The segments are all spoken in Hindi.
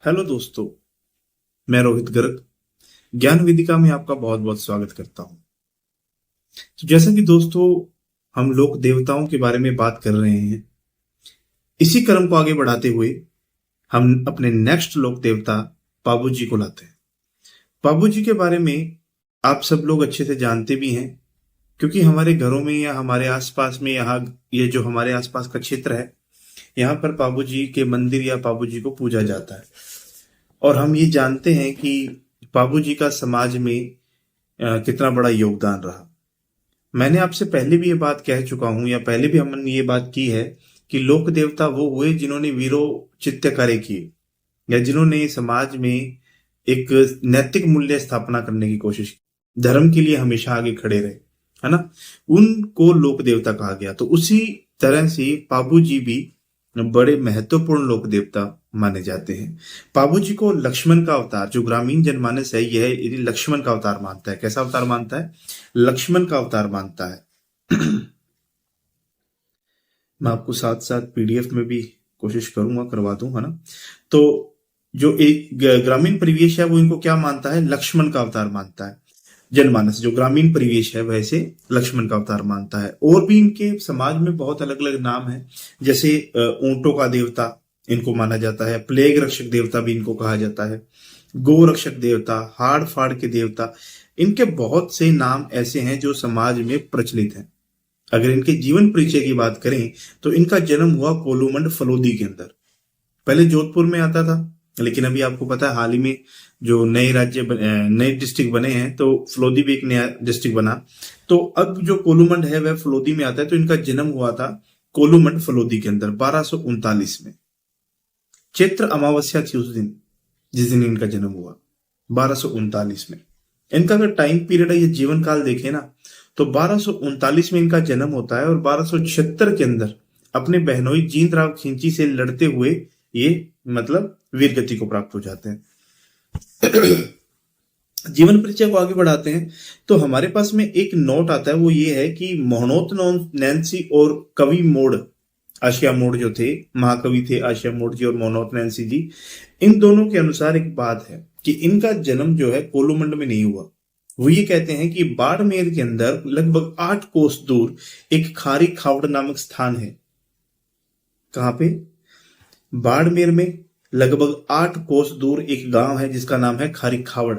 हेलो दोस्तों, मैं रोहित गर्ग ज्ञान वेदिका में आपका बहुत बहुत स्वागत करता हूं। तो जैसा कि दोस्तों हम लोक देवताओं के बारे में बात कर रहे हैं, इसी क्रम को आगे बढ़ाते हुए हम अपने नेक्स्ट लोक देवता पाबू जी को लाते हैं। पाबू जी के बारे में आप सब लोग अच्छे से जानते भी हैं, क्योंकि हमारे घरों में या हमारे आसपास में यहाँ ये जो हमारे आसपास का क्षेत्र है, यहाँ पर पाबू जी के मंदिर या पाबू जी को पूजा जाता है। और हम ये जानते हैं कि पाबू जी का समाज में कितना बड़ा योगदान रहा। मैंने आपसे पहले भी ये बात कह चुका हूं, या पहले भी हमने ये बात की है कि लोक देवता वो हुए जिन्होंने वीरोचित्य कार्य किए, या जिन्होंने समाज में एक नैतिक मूल्य स्थापना करने की कोशिश की, धर्म के लिए हमेशा आगे खड़े रहे, है ना। उनको लोक देवता कहा गया। तो उसी तरह से पाबू जी भी बड़े महत्वपूर्ण लोक देवता माने जाते हैं। पाबू जी को लक्ष्मण का अवतार, जो ग्रामीण जनमानस है यह लक्ष्मण का अवतार मानता है। कैसा अवतार मानता है? लक्ष्मण का अवतार मानता है। मैं आपको साथ साथ पीडीएफ में भी कोशिश करूंगा करवा दूं, है ना। तो जो एक ग्रामीण परिवेश है वो इनको क्या मानता है? लक्ष्मण का अवतार मानता है। जनमानस जो ग्रामीण परिवेश है वैसे लक्ष्मण का अवतार मानता है। और भी इनके समाज में बहुत अलग अलग नाम है, जैसे ऊंटों का देवता इनको माना जाता है, प्लेग रक्षक देवता भी इनको कहा जाता है, गो रक्षक देवता, हाड़ फाड़ के देवता। इनके बहुत से नाम ऐसे हैं जो समाज में प्रचलित हैं। अगर इनके जीवन परिचय की बात करें तो इनका जन्म हुआ कोलूमंड फलोदी के अंदर। पहले जोधपुर में आता था, लेकिन अभी आपको पता है हाल ही में जो नए डिस्ट्रिक्ट बने हैं, तो फलोदी भी एक नया डिस्ट्रिक्ट बना। तो अब जो कोलूमंड है वह फलोदी में आता है। तो इनका जन्म हुआ था कोलूमंड फलोदी के अंदर 1239 में। चैत्र अमावस्या थी उस दिन, जिस दिन इनका जन्म हुआ 1239 में। इनका अगर टाइम पीरियड है, ये जीवन काल देखे ना, तो 1239 में इनका जन्म होता है और 1276 के अंदर अपने बहनोई जींद राव खिंची से लड़ते हुए ये मतलब वीर गति को प्राप्त हो जाते हैं। जीवन परिचय को आगे बढ़ाते हैं तो हमारे पास में एक नोट आता है, वो ये है कि मोहनोत नैन्सी और कवि मोड़, आशिया मोड़ जो थे, महाकवि थे आशिया मोड़ जी और मोहनोत नैन्सी जी, इन दोनों के अनुसार एक बात है कि इनका जन्म जो है कोलूमंड में नहीं हुआ। वो ये कहते हैं कि बाड़मेर के अंदर लगभग 8 कोस दूर एक खारी खावड़ नामक स्थान है। कहां पे? बाड़मेर में लगभग 8 कोस दूर एक गांव है जिसका नाम है खारी खावड़।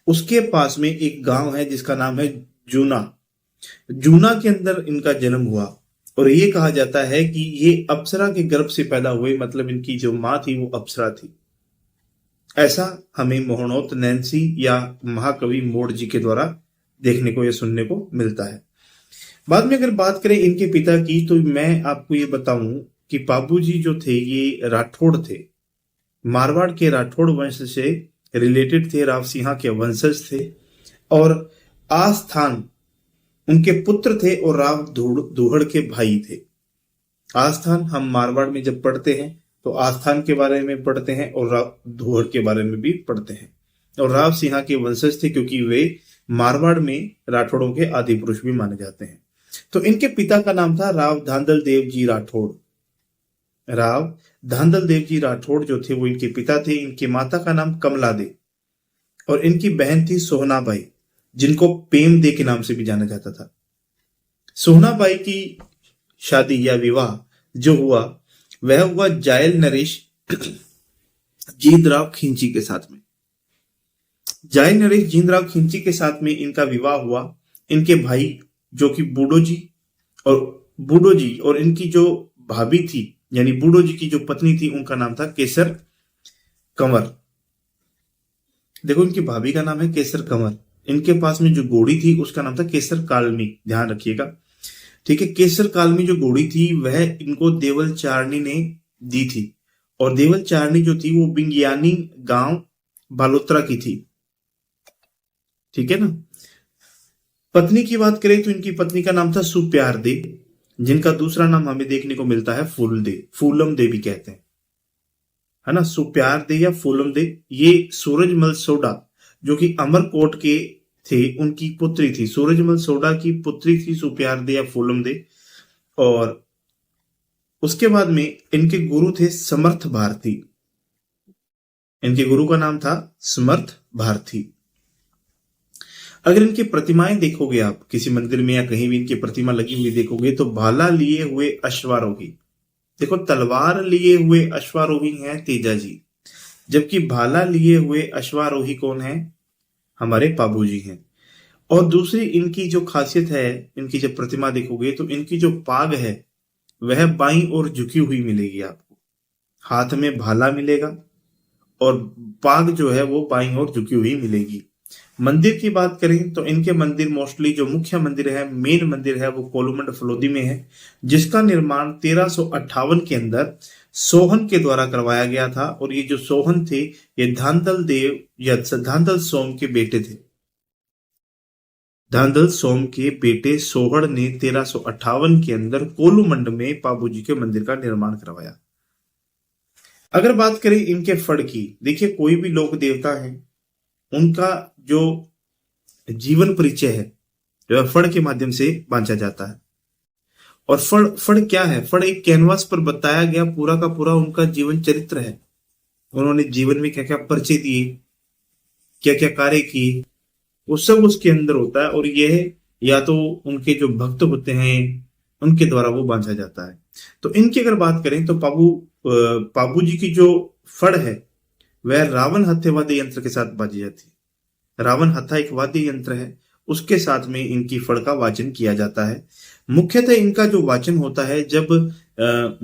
उसके पास में एक गांव है जिसका नाम है जूना। जूना के अंदर इनका जन्म हुआ और ये कहा जाता है कि ये अप्सरा के गर्भ से पैदा हुए, मतलब इनकी जो मां थी वो अप्सरा थी। ऐसा हमें मोहनोत नैन्सी या महाकवि मोड़ जी के द्वारा देखने को या सुनने को मिलता है। बाद में अगर बात करें इनके पिता की, तो मैं आपको ये बताऊं कि पाबू जी जो थे ये राठौड़ थे, मारवाड़ के राठौड़ वंश से रिलेटेड थे, राव सिंहा के वंशज थे। और आस्थान उनके पुत्र थे और राव दुहड़ के भाई थे। आस्थान हम मारवाड़ में जब पढ़ते हैं तो आस्थान के बारे में पढ़ते हैं और राव दुहड़ के बारे में भी पढ़ते हैं। और राव सिंहा के वंशज थे क्योंकि वे मारवाड़ में राठौड़ों के आदि पुरुष भी माने जाते हैं। तो इनके पिता का नाम था राव धांधल देव जी राठौड़। राव धांधल देव जी राठौड़ जो थे वो इनके पिता थे। इनकी माता का नाम कमला दे और इनकी बहन थी सोहनाबाई, जिनको पेम दे के नाम से भी जाना जाता था। सोहनाबाई की शादी या विवाह जो हुआ वह हुआ जायल नरेश जींदराव खिंची के साथ में। जायल नरेश जींदराव खिंची के साथ में इनका विवाह हुआ। इनके भाई जो कि बूढ़ो जी और इनकी जो भाभी थी यानी बूढ़ो जी की जो पत्नी थी उनका नाम था केसर कंवर। देखो इनकी भाभी का नाम है केसर कंवर। इनके पास में जो घोड़ी थी उसका नाम था केसर कालमी, ध्यान रखिएगा, ठीक है। केसर कालमी जो घोड़ी थी वह इनको देवल चारनी ने दी थी और देवल चारनी जो थी वो बिंगियानी गांव बालोत्रा की थी, ठीक है ना। पत्नी की बात करें तो इनकी पत्नी का नाम था सुप्यार दे, जिनका दूसरा नाम हमें देखने को मिलता है फूल दे, फूलम दे भी कहते हैं, है ना। सुप्यार दे या फूलम दे ये सूरजमल सोडा जो कि अमरकोट के थे उनकी पुत्री थी। सूरजमल सोडा की पुत्री थी सुप्यार दे या फूलम दे। और उसके बाद में इनके गुरु थे समर्थ भारती। इनके गुरु का नाम था समर्थ भारती। अगर इनकी प्रतिमाएं देखोगे आप किसी मंदिर में या कहीं भी इनकी प्रतिमा लगी हुई देखोगे तो भाला लिए हुए अश्वारोही, देखो तलवार लिए हुए अश्वारोही हैं तेजा जी, जबकि भाला लिए हुए अश्वारोही कौन है? हमारे बाबू जी हैं। और दूसरी इनकी जो खासियत है, इनकी जब प्रतिमा देखोगे तो इनकी जो पाग है वह बाईं ओर झुकी हुई मिलेगी आपको, हाथ में भाला मिलेगा और पाग जो है वो बाईं ओर झुकी हुई मिलेगी। मंदिर की बात करें तो इनके मंदिर मोस्टली जो मुख्य मंदिर है, मेन मंदिर है, वो कोलुमंड फलोदी में है, जिसका निर्माण 1358 के अंदर सोहन के द्वारा करवाया गया था। और ये जो सोहन थे ये धांधल देव या धांधल सोम के बेटे थे। धांधल सोम के बेटे सोहड़ ने 1358 के अंदर कोलुमंड में पाबू जी के मंदिर का निर्माण करवाया। अगर बात करें इनके फड़ की, देखिए कोई भी लोक देवता है उनका जो जीवन परिचय है जो फड़ के माध्यम से बांधा जाता है। और फड़ क्या है? फड़ एक कैनवास पर बताया गया पूरा का पूरा उनका जीवन चरित्र है। उन्होंने जीवन में क्या क्या परिचय दिए, क्या क्या कार्य किए, वो सब उसके अंदर होता है। और यह या तो उनके जो भक्त होते हैं उनके द्वारा वो बांधा जाता है। तो इनकी अगर बात करें तो पाबू जी की जो फड़ है वह रावण हत्थे वाद्य यंत्र के साथ बाजी जाती है। रावण हत्था एक वाद्य यंत्र है, उसके साथ में इनकी फड़ का वाचन किया जाता है। मुख्यतः इनका जो वाचन होता है जब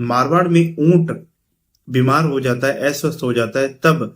मारवाड़ में ऊंट बीमार हो जाता है, अस्वस्थ हो जाता है, तब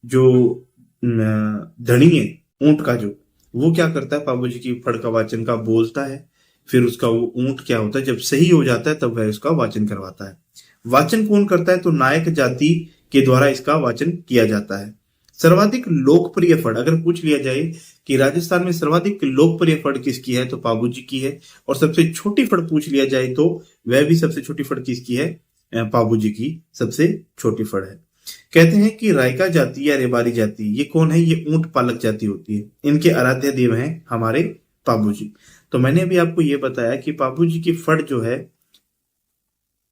जो धनी है ऊंट का जो वो क्या करता है, बाबू जी की फड़ का वाचन का बोलता है, फिर उसका वो ऊंट क्या होता है जब सही हो जाता है तब वह उसका वाचन करवाता है। वाचन कौन करता है? तो नायक जाति के द्वारा इसका वाचन किया जाता है। सर्वाधिक लोकप्रिय फड़ अगर पूछ लिया जाए कि राजस्थान में सर्वाधिक लोकप्रिय फड़ किसकी है तो बाबू जी की है। और सबसे छोटी फड़ पूछ लिया जाए तो वह भी सबसे छोटी फड़ किसकी है? बाबू जी की सबसे छोटी फड़ है। कहते हैं कि रायका जाति या रेबारी जाति ये कौन है? ये ऊंट पालक जाति होती है। इनके आराध्य देव हैं हमारे बाबू जी। तो मैंने अभी आपको ये बताया कि बाबू जी की फड़ जो है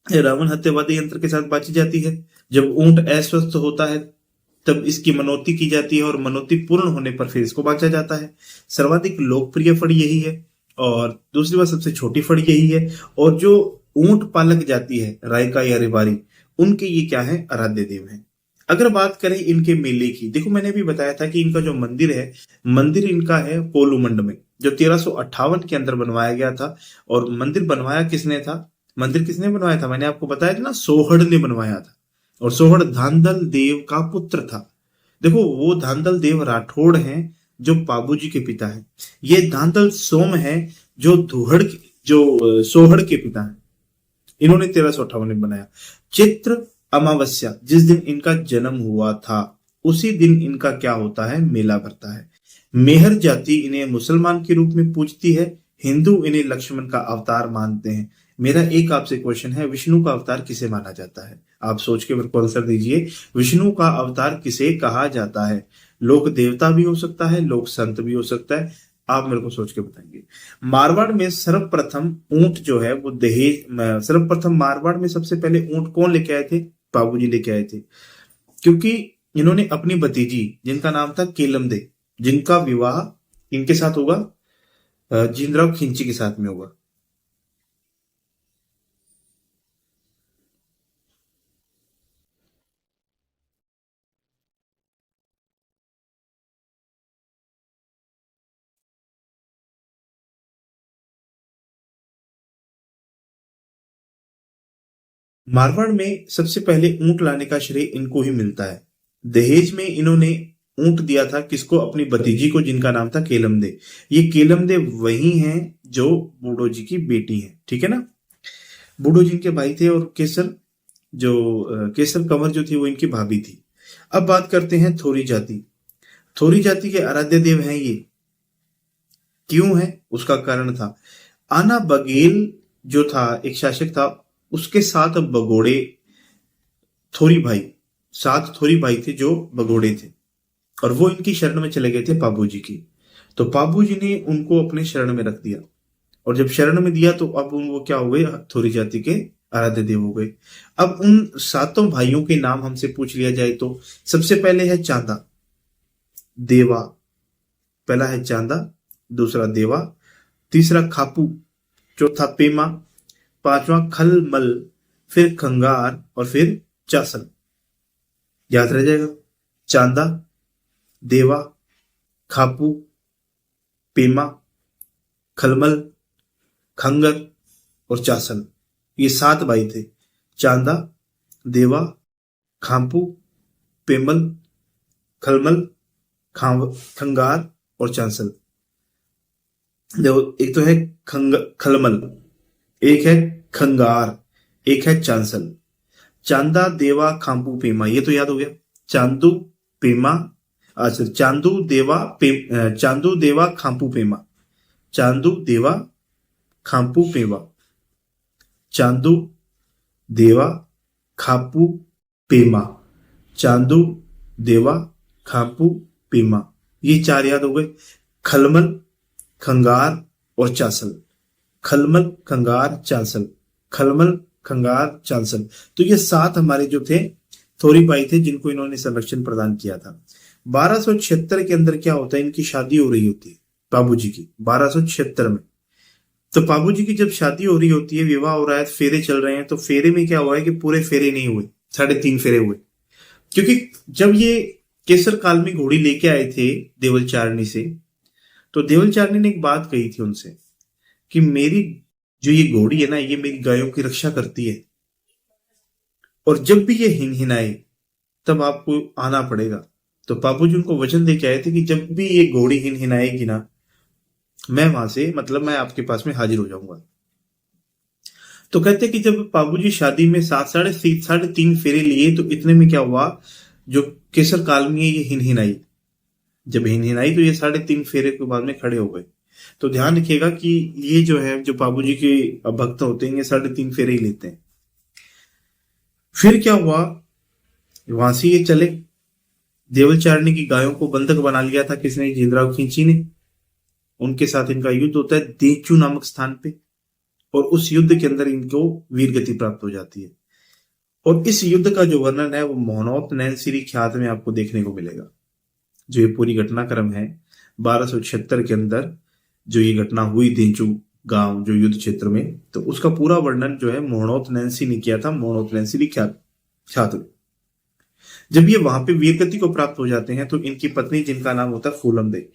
रावण हत्यावादी यंत्र के साथ बांधी जाती है। जब ऊंट अस्वस्थ होता है तब इसकी मनोती की जाती है और मनोती पूर्ण होने पर फिर इसको बांधा जाता है। सर्वाधिक लोकप्रिय फड़ यही है और दूसरी बात सबसे छोटी फड़ यही है। और जो ऊंट पालक जाती है रायका या रेबारी, उनके ये क्या है? आराध्य देव है। अगर बात करें इनके मेले की, देखो मैंने भी बताया था कि इनका जो मंदिर है, मंदिर इनका है कोलुमंड में जो 1358 के अंदर बनवाया गया था। और मंदिर बनवाया किसने था? मंदिर किसने बनवाया था? मैंने आपको बताया था ना, सोहड़ ने बनवाया था। और सोहड़ धांधल देव का पुत्र था। देखो वो धांधल देव राठौड़ हैं जो बाबू जी के पिता हैं। ये धांधल सोम है जो सोहड़ के पिता हैं। इन्होंने 1358 में बनाया। चित्र अमावस्या जिस दिन इनका जन्म हुआ था उसी दिन इनका क्या होता है? मेला भरता है। मेहर जाति इन्हें मुसलमान के रूप में पूजती है, हिंदू इन्हें लक्ष्मण का अवतार मानते हैं। मेरा एक आपसे क्वेश्चन है, विष्णु का अवतार किसे माना जाता है? आप सोच के मेरे को आंसर दीजिए। विष्णु का अवतार किसे कहा जाता है? लोक देवता भी हो सकता है, लोक संत भी हो सकता है, आप मेरे को सोच के बताएंगे। मारवाड़ में सर्वप्रथम ऊंट जो है वो सर्वप्रथम मारवाड़ में सबसे पहले ऊंट कौन लेके आए थे? बाबूजी लेके आए थे, क्योंकि इन्होंने अपनी भतीजी जिनका नाम था केलमदे, जिनका विवाह इनके साथ होगा जींद्राव खिंची के साथ में होगा। मारवाड़ में सबसे पहले ऊंट लाने का श्रेय इनको ही मिलता है। दहेज में इन्होंने ऊंट दिया था किसको? अपनी भतीजी को, जिनका नाम था केलमदे। ये केलमदे वही हैं जो बूढ़ो जी की बेटी है, ठीक है ना। बूढ़ो जी इनके भाई थे और केसर कंवर जो थी वो इनकी भाभी थी। अब बात करते हैं थोरी जाति। थोरी जाति के आराध्य देव हैं ये। क्यों है? उसका कारण था आना बघेल जो था एक शासक था, उसके साथ बगोड़े सात थोरी भाई थे जो बगोड़े थे और वो इनकी शरण में चले गए थे बाबूजी की। तो बाबूजी ने उनको अपने शरण में रख दिया और जब शरण में दिया तो अब वो क्या हो गए? थोरी जाति के आराध्य देव हो गए। अब उन सातों भाइयों के नाम हमसे पूछ लिया जाए तो सबसे पहले है चांदा, देवा, पहला है चांदा, दूसरा देवा, तीसरा खापू, चौथा पेमा, पांचवा खलमल, फिर खंगार और फिर चासल। याद रह जाएगा, चांदा, देवा, खापू, पेमा, खलमल, खंगर और चासल। ये 7 भाई थे। चांदा, देवा, खापू, पेमल, खलमल, खंगार और चांसल। देखो, एक तो है खलमल, एक है खंगार, एक है चांसल। चांदा, देवा, खांपू, पेमा, ये तो याद हो गया। चांदू, पेमा, अच्छा, चांदू, देवा, खांपू, पेमा, चांदू, देवा, खांपू, पेमा, चांदू, देवा, खापू, पेमा, चांदू, देवा, खापू, पेमा, ये 4 याद हो गए। खलमल, खंगार और चांसल, खलमल, खंगार, चांसल, खलमल, खंगार, चांसल। तो ये 7 हमारे जो थे थोरी भाई थे जिनको इन्होंने संरक्षण प्रदान किया था। 1276 के अंदर क्या होता है, इनकी शादी हो रही होती है बाबू जी की, 1276 में। तो बाबू जी की जब शादी हो रही होती है, विवाह हो रहा है, फेरे चल रहे हैं, तो फेरे में क्या हुआ है कि पूरे फेरे नहीं हुए, 3.5 फेरे हुए। क्योंकि जब ये केसर काल में घोड़ी लेके आए थे देवल चारणी से, तो देवल चारणी ने एक बात कही थी उनसे कि मेरी जो ये घोड़ी है ना, ये मेरी गायों की रक्षा करती है, और जब भी ये हिनहिनाए तब आपको आना पड़ेगा। तो बाबू जी उनको वचन दे के आए थे कि जब भी ये घोड़ी हिनहिनाएगी ना, मैं वहां से, मतलब मैं आपके पास में हाजिर हो जाऊंगा। तो कहते कि जब बाबूजी शादी में 3.5 फेरे लिए, तो इतने में क्या हुआ, जो केसर काल में ये हिनहिनाई, जब हिनहिनाई तो ये 3.5 फेरे के बाद में खड़े हो गए। तो ध्यान रखिएगा कि ये जो है, जो बाबूजी के भक्त होते हैं, ये 3.5 फेरे ही लेते हैं। फिर क्या हुआ, वहां से ये चले, देवल चारणी की गायों को बंधक बना लिया था किसने, जिंदराव खिंची ने। उनके साथ इनका युद्ध होता है देचू नामक स्थान पे, और उस युद्ध के अंदर इनको वीर गति प्राप्त हो जाती है। और इस युद्ध का जो वर्णन है वो मोहनोत नैनसिरी ख्यात में आपको देखने को मिलेगा। जो ये पूरी घटनाक्रम है 1276 के अंदर जो ये घटना हुई देचू गांव जो युद्ध क्षेत्र में, तो उसका पूरा वर्णन जो है मोहनोत नैन्सी ने किया था, मोहनोत नैनसिरी ख्यात में। जब ये वहां पे वीर गति को प्राप्त हो जाते हैं, तो इनकी पत्नी जिनका नाम होता है फूलम दे,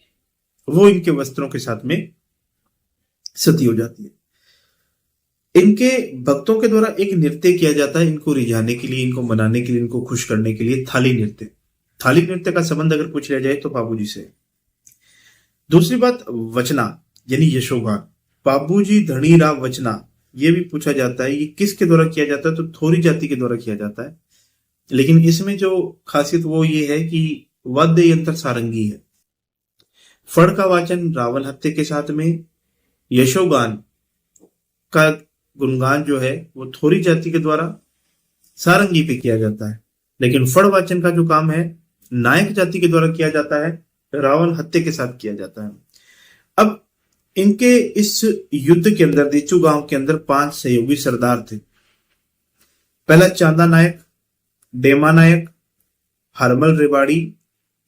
वो इनके वस्त्रों के साथ में सती हो जाती है। इनके भक्तों के द्वारा एक नृत्य किया जाता है इनको रिझाने के लिए, इनको मनाने के लिए, इनको खुश करने के लिए, थाली नृत्य। थाली नृत्य का संबंध अगर पूछ लिया जाए तो बाबूजी से। दूसरी बात, वचना यानी यशोगान, बाबूजी धनी राव वचना, ये भी पूछा जाता है। ये किसके द्वारा किया जाता है, तो थोरी जाति के द्वारा किया जाता है। लेकिन इसमें जो खासियत वो ये है कि वाद्य यंत्र सारंगी है। फड़ का वाचन रावण हत्या के साथ में, यशोगान का गुणगान जो है वो थोरी जाति के द्वारा सारंगी पे किया जाता है। लेकिन फड़ वाचन का जो काम है नायक जाति के द्वारा किया जाता है, रावण हत्या के साथ किया जाता है। अब इनके इस युद्ध के अंदर देचू गांव के अंदर 5 सहयोगी सरदार थे। पहला चांदा नायक, डेमा नायक, हरमल रेवाड़ी,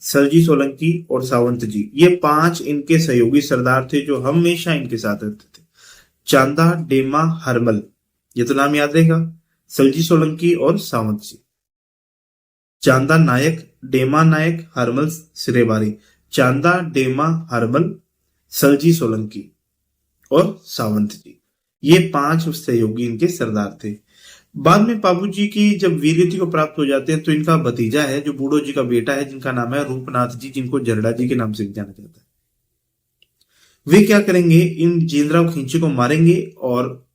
सलजी सोलंकी और सावंत जी, ये 5 इनके सहयोगी सरदार थे जो हमेशा इनके साथ रहते थे। चांदा, डेमा, हरमल, ये तो नाम याद रहेगा, सलजी सोलंकी और सावंत जी। चांदा नायक, डेमा नायक, हरमल सिरेवारी, चांदा, डेमा, हरमल, सलजी सोलंकी और सावंत जी, ये 5 सहयोगी इनके सरदार थे। बाद में बाबू जी की जब वीरगति को प्राप्त हो जाते हैं, तो इनका भतीजा है जो बूढ़ो जी का बेटा है, जिनका नाम है रूपनाथ जी, जिनको जरडा जी के नाम से जाना जाता है। वे क्या करेंगे, इन जिंदराव खिंची को मारेंगे और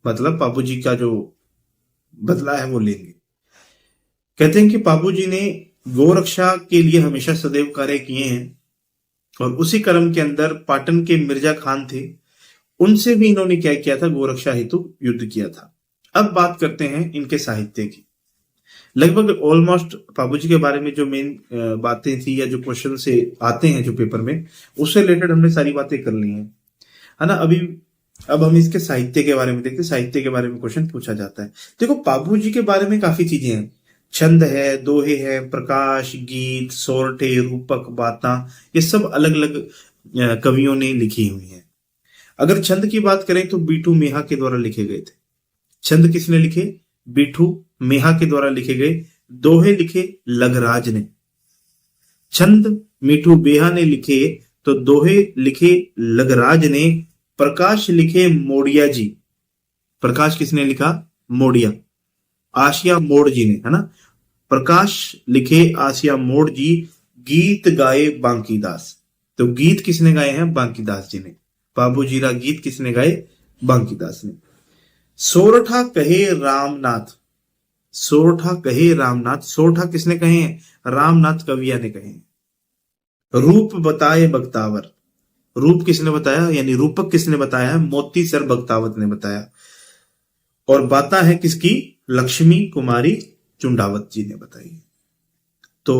मतलब बाबूजी का जो बदला है वो लेंगे। कहते हैं कि बाबूजी ने गोरक्षा के लिए हमेशा सदैव कार्य किए हैं, और उसी क्रम के अंदर पाटन के मिर्जा खान थे, उनसे भी इन्होंने क्या किया था, गोरक्षा हेतु युद्ध किया था। अब बात करते हैं इनके साहित्य की। लगभग ऑलमोस्ट बाबूजी के बारे में जो मेन बातें थी या जो क्वेश्चन से आते हैं जो पेपर में, उससे रिलेटेड हमने सारी बातें कर ली हैं, है ना। अभी अब हम इसके साहित्य के बारे में देखते हैं। साहित्य के बारे में क्वेश्चन पूछा जाता है। देखो पाबू जी के बारे में काफी चीजें हैं। छंद है, दोहे है, प्रकाश, गीत, सोरठे, रूपक, बाता, ये सब अलग अलग कवियों ने लिखी हुई हैं। अगर छंद की बात करें तो बीठू मेहा के द्वारा लिखे गए थे। छंद किसने लिखे? बीठू मेहा के द्वारा लिखे गए। दोहे लिखे लघराज ने। छंद मीठू बेहा ने लिखे तो दोहे लिखे लघराज ने। प्रकाश लिखे मोड़िया जी। प्रकाश किसने लिखा? मोड़िया, आशिया मोड़ जी ने, है ना। प्रकाश लिखे आसिया मोड़ जी। गीत गाए बांकीदास, तो गीत किसने गाए हैं? बांकीदास जी ने। बाबूजीरा गीत किसने गाए? बांकीदास ने। सोरठा कहे रामनाथ। सोरठा कहे रामनाथ, सोरठा किसने कहे हैं? रामनाथ कविया ने कहे हैं। रूप बताए बख्तावर, रूप किसने बताया, यानी रूपक किसने बताया? मोती सर बख्तावत ने बताया। और बाता है किसकी? लक्ष्मी कुमारी चुंडावत जी ने बताई। तो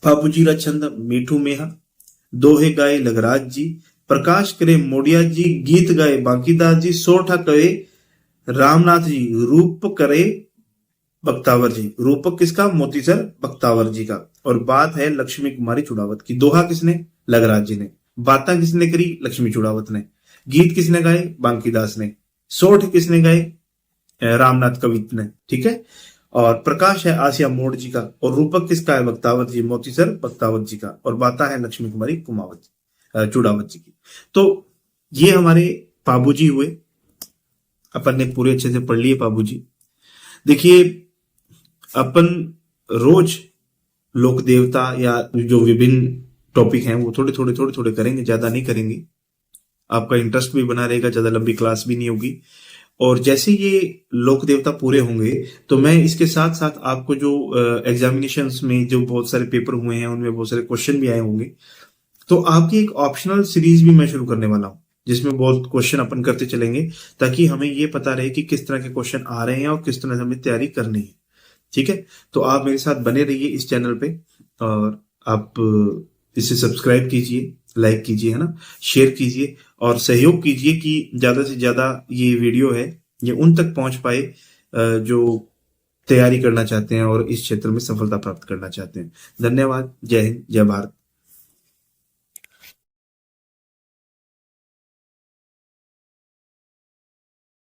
बाबूजीरा छंद मीठू मेहा, दोहे गाए लघराज जी, प्रकाश करे मोडिया जी, गीत गाए बांकीदास जी, सोरठा कहे रामनाथ जी, रूप करे बख्तावर जी। रूपक किसका? मोतीसर बख्तावर जी का। और बात है लक्ष्मी कुमारी चुड़ावत की। दोहा किसने? लघराज जी ने। बातें किसने करी? लक्ष्मी चुड़ावत ने। गीत किसने गाए? बांकीदास ने। सोठ किसने गाए? रामनाथ कवि ने। ठीक है। और प्रकाश है आसिया मोड़ जी का। और रूपक किसका है? बख्तावर जी, मोतीसर बख्तावत जी का। और बाता है लक्ष्मी कुमारी चुड़ावत जी की। तो ये हमारे पाबूजी हुए। अपन ने पूरे अच्छे से पढ़ लिए पाबूजी। देखिए अपन रोज लोक देवता या जो विभिन्न टॉपिक हैं वो थोड़े थोड़े करेंगे, ज्यादा नहीं करेंगे। आपका इंटरेस्ट भी बना रहेगा, ज्यादा लंबी क्लास भी नहीं होगी। और जैसे ये लोक देवता पूरे होंगे तो मैं इसके साथ साथ आपको जो एग्जामिनेशंस में जो बहुत सारे पेपर हुए हैं उनमें बहुत सारे क्वेश्चन भी आए होंगे, तो आपकी एक ऑप्शनल सीरीज भी मैं शुरू करने वाला हूं जिसमें बहुत क्वेश्चन अपन करते चलेंगे, ताकि हमें ये पता रहे कि किस तरह के क्वेश्चन आ रहे हैं और किस तरह से हमें तैयारी करनी है। ठीक है। तो आप मेरे साथ बने रहिए इस चैनल पे, और आप इसे सब्सक्राइब कीजिए, लाइक कीजिए, है ना, शेयर कीजिए और सहयोग कीजिए कि ज्यादा से ज्यादा ये वीडियो है ये उन तक पहुंच पाए जो तैयारी करना चाहते हैं और इस क्षेत्र में सफलता प्राप्त करना चाहते हैं। धन्यवाद। जय हिंद, जय भारत।